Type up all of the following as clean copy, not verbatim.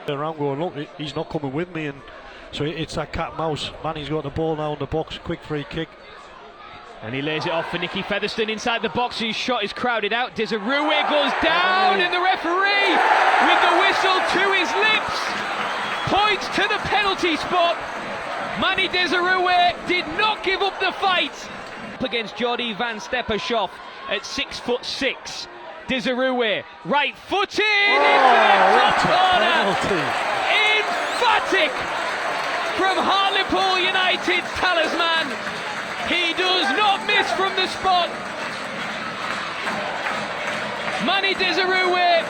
Around going, look, he's not coming with me, and so it's that cat and mouse. Manny's got the ball now in the box, quick free kick. And he lays it off for Nicky Featherstone inside the box. His shot is crowded out. Dieseruvwe goes down, and the referee, with the whistle to his lips, points to the penalty spot. Manny Dieseruvwe did not give up the fight. Against Jordi van Steppershoff at 6'6". Dieseruvwe, right footed into the top corner. Emphatic from Hartlepool United's talisman. He does not miss from the spot. Manny Dieseruvwe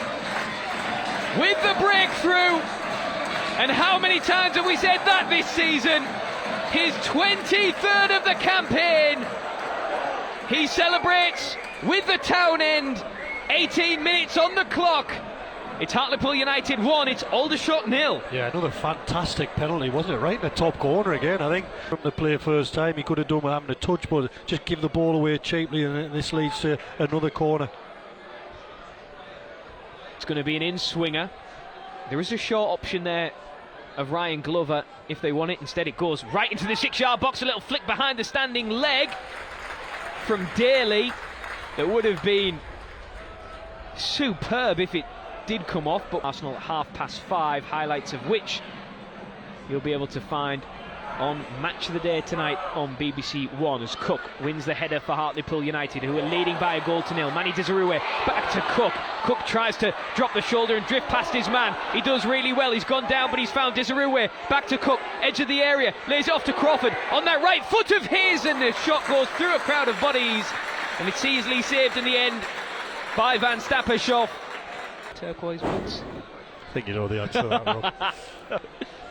with the breakthrough. And how many times have we said that this season? His 23rd of the campaign. He celebrates with the town end. 18 minutes on the clock. It's Hartlepool United 1, it's Aldershot 0. Yeah, another fantastic penalty, wasn't it? Right in the top corner again, I think. From the play first time, he could have done with having a touch, but just give the ball away cheaply, and this leads to another corner. It's going to be an in-swinger. There is a short option there of Ryan Glover if they want it. Instead it goes right into the 6-yard box, a little flick behind the standing leg from Daly. That would have been superb if it did come off, but Arsenal at 5:30, highlights of which you'll be able to find on Match of the Day tonight on BBC One, as Cook wins the header for Hartlepool United, who are leading by 1-0. Manny Dieseruvwe back to Cook. Cook tries to drop the shoulder and drift past his man. He does really well. He's gone down, but he's found Dieseruvwe. Back to Cook, edge of the area, lays it off to Crawford on that right foot of his, and the shot goes through a crowd of bodies, and it's easily saved in the end by Van Stappershoff. Turquoise boots. I think you know the answer to that, Rob.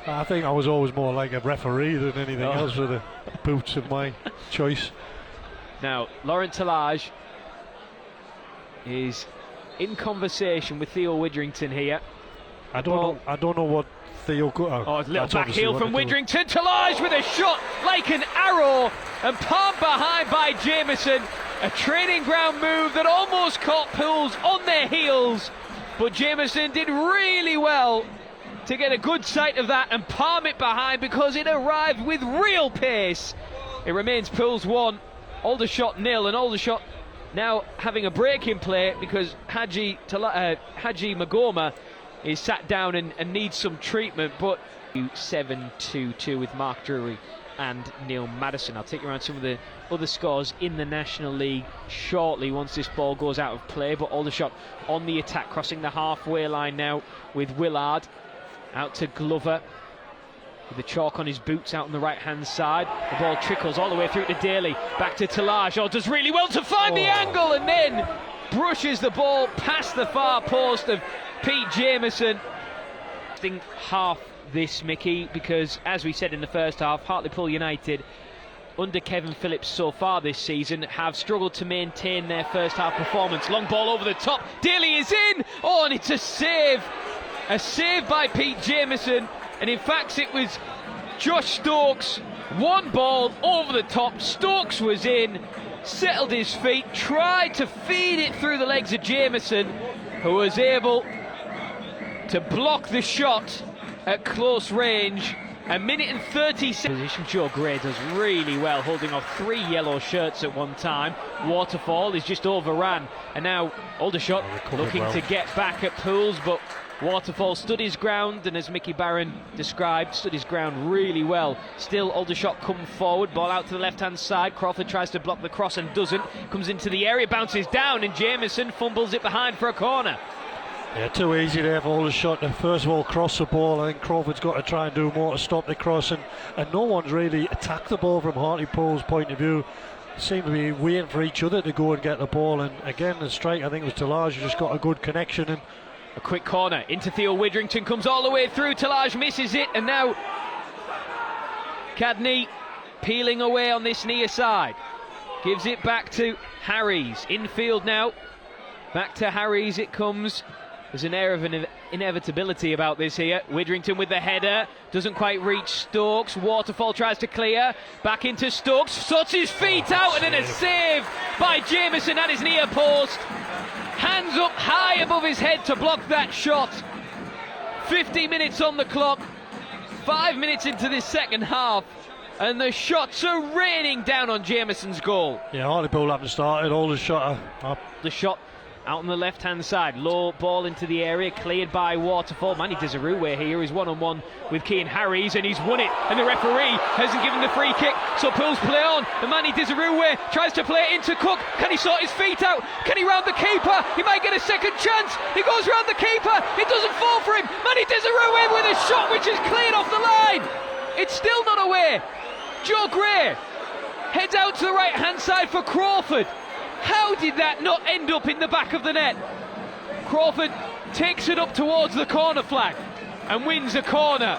I think I was always more like a referee than anything else with the boots of my choice. Now, Laurent Tallage is in conversation with Theo Widrington here. I don't know what Theo got. Oh, a little back heel from Widrington. Tallage with a shot like an arrow, and palmed behind by Jameson. A training ground move that almost caught Pools on their heels, but Jameson did really well to get a good sight of that and palm it behind, because it arrived with real pace. It remains Pools 1, Aldershot 0, and Aldershot now having a break in play because Haji Magoma is sat down and needs some treatment. But 7-2-2 with Mark Drury and Neil Maddison. I'll take you around some of the other scores in the National League shortly once this ball goes out of play. But Aldershot on the attack, crossing the halfway line now with Willard. Out to Glover with the chalk on his boots out on the right hand side. The ball trickles all the way through to Daly. Back to Tallage. Oh, does really well to find the angle, and then brushes the ball past the far post of Pete Jameson. I think half this, Mickey, because as we said in the first half, Hartlepool United under Kevin Phillips so far this season have struggled to maintain their first half performance. Long ball over the top, Daly is in. Oh, and it's a save by Pete Jameson, and in fact it was Josh Stokes, one ball over the top. Stokes was in, settled his feet, tried to feed it through the legs of Jameson, who was able to block the shot at close range. A minute and 30 seconds. Joe Gray does really well, holding off 3 yellow shirts at one time. Waterfall is just overran, and now Aldershot looking to get back at Pools, but Waterfall stood his ground, and as Mickey Barron described, stood his ground really well. Still Aldershot come forward, ball out to the left hand side. Crawford tries to block the cross and doesn't. Comes into the area, bounces down, and Jameson fumbles it behind for a corner. Yeah, too easy there for Aldershot to first of all cross the ball. I think Crawford's got to try and do more to stop the cross, and no one's really attacked the ball from Hartlepool's point of view. Seem to be waiting for each other to go and get the ball, and again the strike, I think it was Tallage, who just got a good connection. And a quick corner into Theo Widrington, comes all the way through. Tallage misses it, and now Cadney peeling away on this near side. Gives it back to Harries. Infield now. Back to Harries it comes. There's an air of inevitability about this here. Widrington with the header. Doesn't quite reach Stokes. Waterfall tries to clear. Back into Stokes. Sorts his feet out, and then a save by Jameson at his near post. Hands up high above his head to block that shot. 50 minutes on the clock, 5 minutes into this second half, and the shots are raining down on Jamieson's goal. Yeah, Hartlepool haven't started. Aldershot up. The shot out on the left-hand side, low ball into the area, cleared by Waterfall. Dieseruvwe here is one-on-one with Cian Harries, and he's won it, and the referee hasn't given the free kick, so Pools play on, and Dieseruvwe tries to play it into Cook. Can he sort his feet out? Can he round the keeper? He might get a second chance. He goes round the keeper, it doesn't fall for him. Dieseruvwe with a shot which is cleared off the line. It's still not away. Joe Gray heads out to the right-hand side for Crawford. How did that not end up in the back of the net? Crawford takes it up towards the corner flag and wins a corner.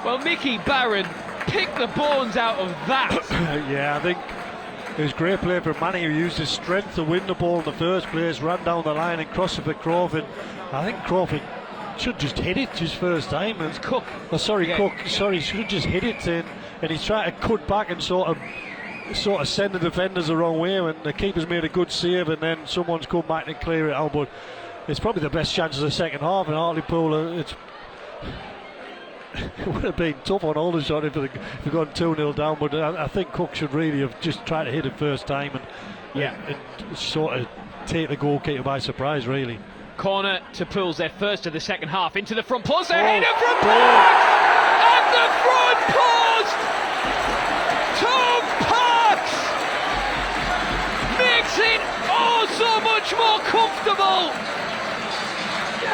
Well, Mickey Barron picked the bones out of that. Yeah, I think it was great play from Manny, who used his strength to win the ball in the first place, ran down the line and crossed it for Crawford. I think Crawford should just hit it his first time. It's Cook. Oh, sorry, Yeah. Cook. Sorry, should just hit it in, and he's trying to cut back and sort of send the defenders the wrong way, and the keeper's made a good save, and then someone's come back and clear it out. But it's probably the best chance of the second half, and Hartlepool, it would have been tough on Aldershot if they'd gone 2-0 down, but I think Cook should really have just tried to hit it first time and sort of take the goalkeeper by surprise, really. Corner to Pools, their first of the second half, into the front post, a header from Parks, and the front post! Tom Parks makes it oh so much more comfortable,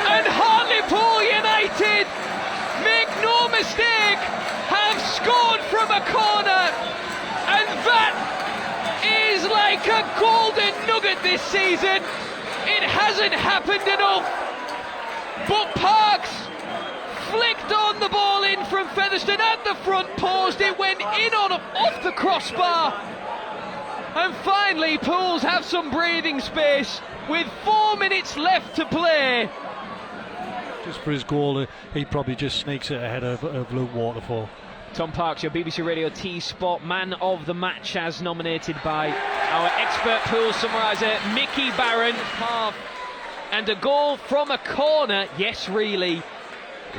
and Hartlepool United, make no mistake, have scored from a corner, and that is like a golden nugget this season. It hasn't happened enough, but Parks flicked on the ball in from Featherstone at the front post. It went in on off the crossbar, and finally Pools have some breathing space with 4 minutes left to play. Just for his goal, he probably just sneaks it ahead of Luke Waterfall. Tom Parks, your BBC Radio T-Sport Man of the Match, as nominated by our expert pool summariser Mickey Barron. Half and a goal from a corner, yes really,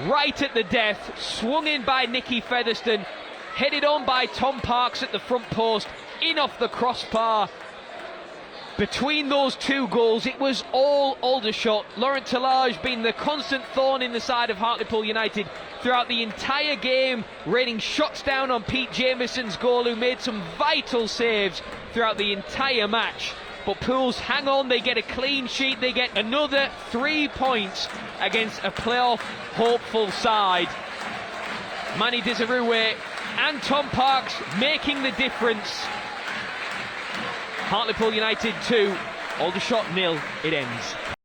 right at the death, swung in by Nicky Featherstone, headed on by Tom Parks at the front post, in off the crossbar. Between those two goals, it was all Aldershot. Laurent Tillage being the constant thorn in the side of Hartlepool United throughout the entire game, raining shots down on Pete Jamieson's goal, who made some vital saves throughout the entire match. But Pools hang on, they get a clean sheet, they get another 3 points against a playoff hopeful side. Dieseruvwe and Tom Parks making the difference. Hartlepool United 2, Aldershot 0, it ends.